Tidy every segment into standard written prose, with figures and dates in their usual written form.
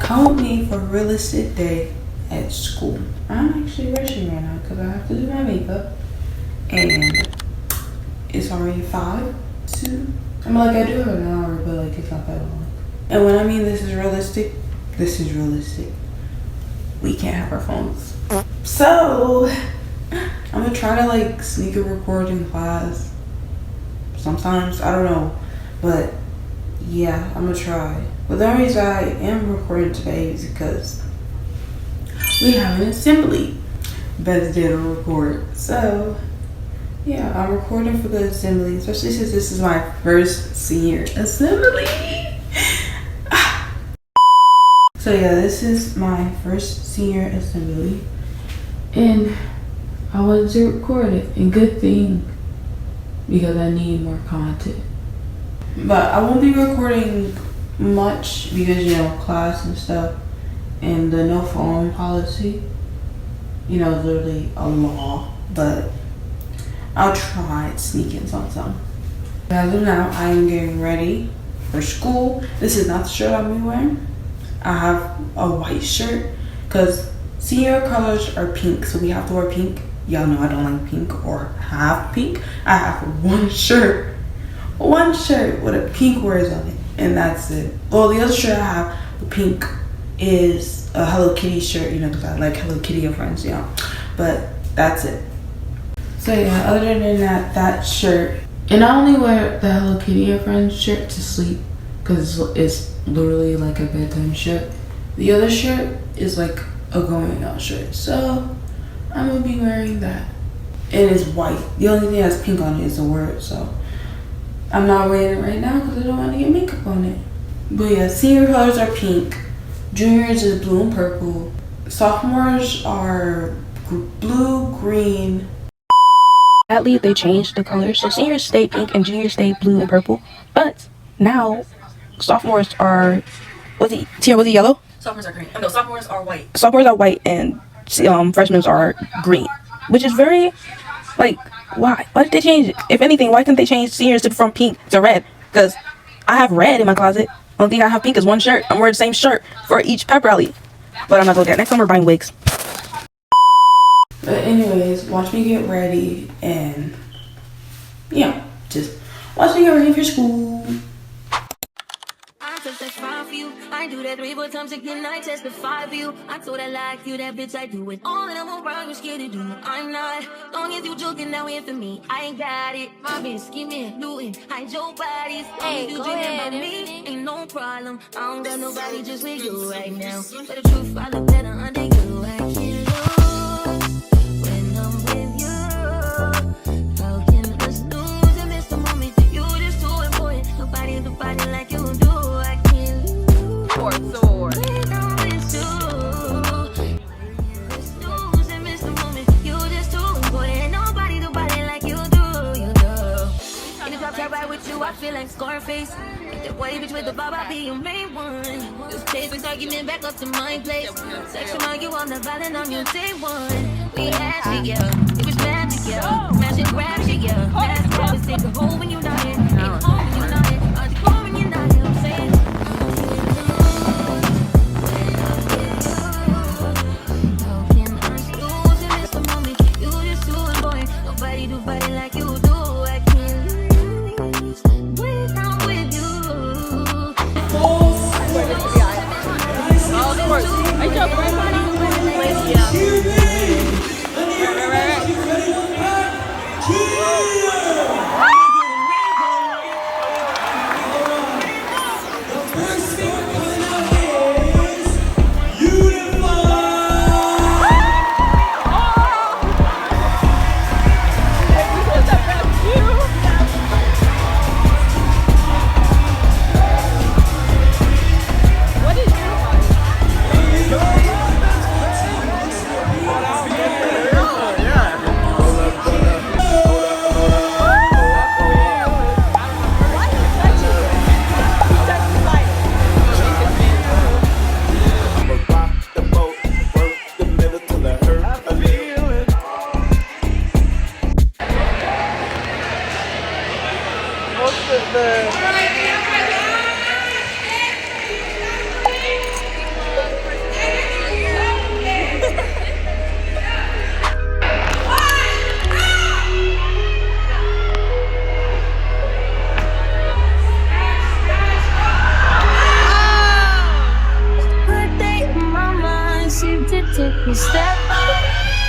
Come with me for a realistic day at school. I'm actually rushing right now because I have to do my makeup. And it's already 5 to, I mean, like, I do have an hour, but like it's not that long. And when I mean this is realistic, we can't have our phones. So I'm gonna try to like sneak a record in class sometimes, I don't know, but yeah, I'm gonna try. But the only reason I am recording today is because we have an assembly. Best day to record. So yeah, I'm recording for the assembly, especially since this is my first senior assembly. So yeah, this is my first senior assembly, and I wanted to record it, and good thing, because I need more content. But I won't be recording much because, you know, class and stuff, and the no phone policy, you know, is literally a law, but I'll try to sneak in some. As of now, I am getting ready for school. This is not the shirt I'll be wearing. I have a white shirt because senior colors are pink, so we have to wear pink. Y'all know I don't like pink or have pink. I have one shirt with a pink words on it, and that's it. Well, the other shirt I have, the pink, is a Hello Kitty shirt, you know, because I like Hello Kitty and friends, you know. But that's it. So yeah, other than that shirt, and I only wear the Hello Kitty and friends shirt to sleep because it's literally like a bedtime shirt. The other shirt is like a going out shirt, so I'm gonna be wearing that. And it's white. The only thing that's pink on it is the word, so I'm not wearing it right now because I don't want to get makeup on it. But yeah, senior colors are pink, juniors is blue and purple, sophomores are blue, green. Sadly, they changed the colors, so seniors stay pink and juniors stay blue and purple. But now sophomores are, was it yellow? Sophomores are green. Oh, no, sophomores are white. Sophomores are white and freshmen are green, which is very, like, why? Why did they change it? If anything, why couldn't they change seniors from pink to red? Because I have red in my closet. Only thing I have pink is one shirt. I'm wearing the same shirt for each pep rally. But I'm not going to do that. Next time we're buying wigs. But anyways, watch me get ready, and yeah, just watch me get ready for school. I testify for you. I do that 3-4 times again. I testify for you. I told I like you, that bitch. I do it all that I'm around. You scared to do. I'm not. Long as you joking, now in for me. I ain't got it. My bitch scheming, looting, hide your bodies. Hey, you dreaming about me, ain't no problem. I don't got nobody just with you right now. But the truth, I look better under you. I can't lose when I'm with you. How can us lose and miss the moment? You just too important. Nobody do body like you do. Sword. I feel like Scarface. Ain't that white bitch with the bob, I be your main one. This taste is argument back up to my place. Sex among you on the violent on your day one. We had shit, yeah. It was magic, yeah. Magic grab shit, yeah. Magic grab is take a home when you're not here. Take a home when you're not here. I take home when you're not here. I'm saying. How can I lose in this moment? You just too annoying. Nobody do body like you do. I can't lose. Without with you. Of course. I jump right on.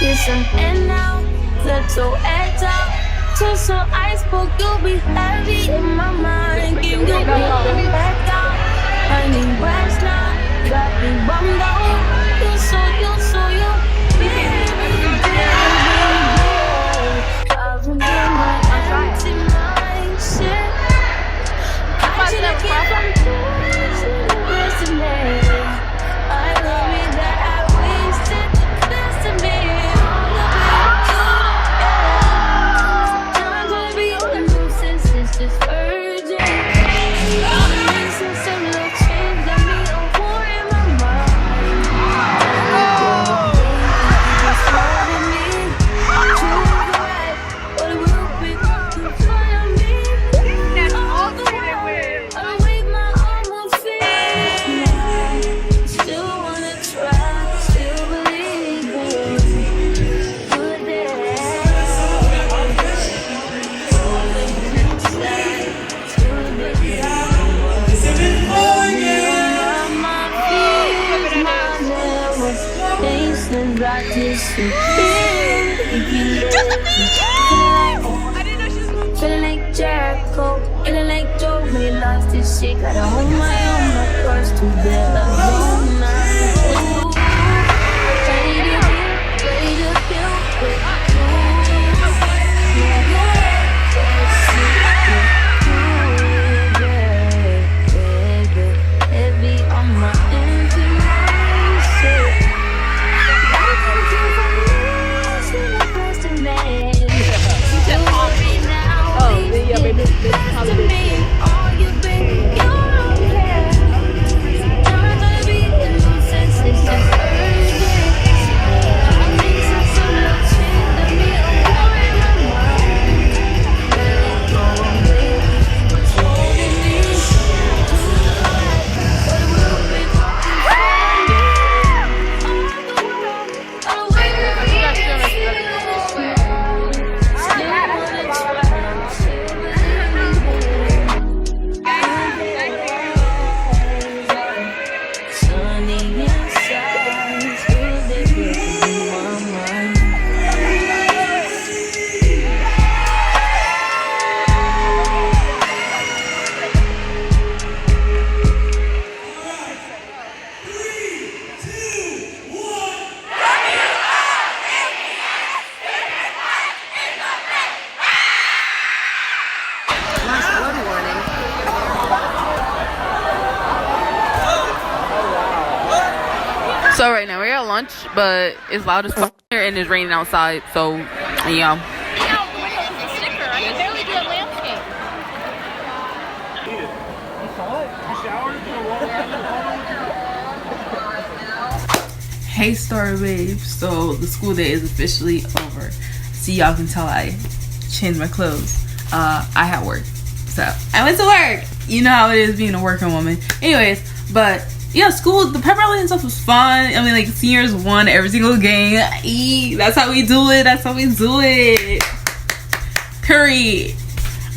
Listen, and now, let's go and talk. Just so I spoke, you'll be heavy in my mind. Give you back down. I need rest now. Got me bummed out. You baby, I've been my empty mindset. I should have kept on pushing the rest of me. I love me that I wasted the best of me. All the way you, yeah. I'm gonna be on the move since it's just urgent. All the reasons and little change got me a war in my mind. It's holding me to the right, but it will be in front of me. All the way, I wave my arm on feet now. Still wanna try, still believe in good days. Holding inside to the my fears, my nerves, faces I disappear. If you feeling like Jericho, feeling like Joe, when he lost his shit. Gotta hold my own, my first to bed alone. Ready to feel with heavy on my empty mindset. I can do for me, still the best of me. Don't worry now, baby, best of me. All you've been, you don't care. Never gonna be in no sense, it's just urgent. I think so little change that me a war in my mind. Let it go away, it's holding me to the right, but it will be fucking for me. All the world, I'll wait for you to feel this way. Still wanna try, still sunny inside, still they put in my mind. So right now we're at lunch, but it's loud as fuck here and it's raining outside. So yeah. Hey Star Babes, so the school day is officially over. See, y'all can tell I changed my clothes. I had work, so I went to work. You know how it is being a working woman. Anyways, but yeah, school, the pep rally and stuff was fun. I mean, like, seniors won every single game. That's how we do it. That's how we do it. Period.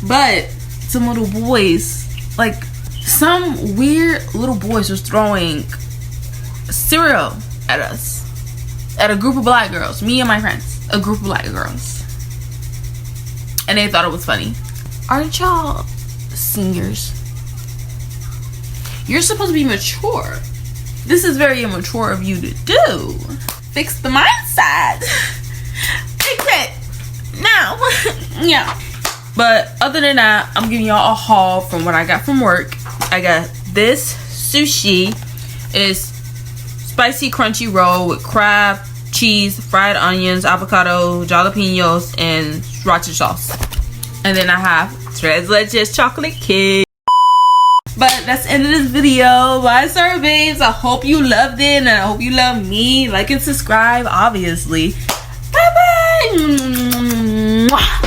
But some little boys, like, some weird little boys was throwing cereal at us. At a group of black girls. Me and my friends. A group of black girls. And they thought it was funny. Aren't y'all seniors? You're supposed to be mature. This is very immature of you to do. Fix the mindset. Fix it now. Yeah. But other than that, I'm giving y'all a haul from what I got from work. I got this sushi. It's spicy crunchy roll with crab, cheese, fried onions, avocado, jalapenos, and sriracha sauce. And then I have tres leches chocolate cake. But that's the end of this video. Bye, Star Babes. I hope you loved it and I hope you love me. Like and subscribe, obviously. Bye bye.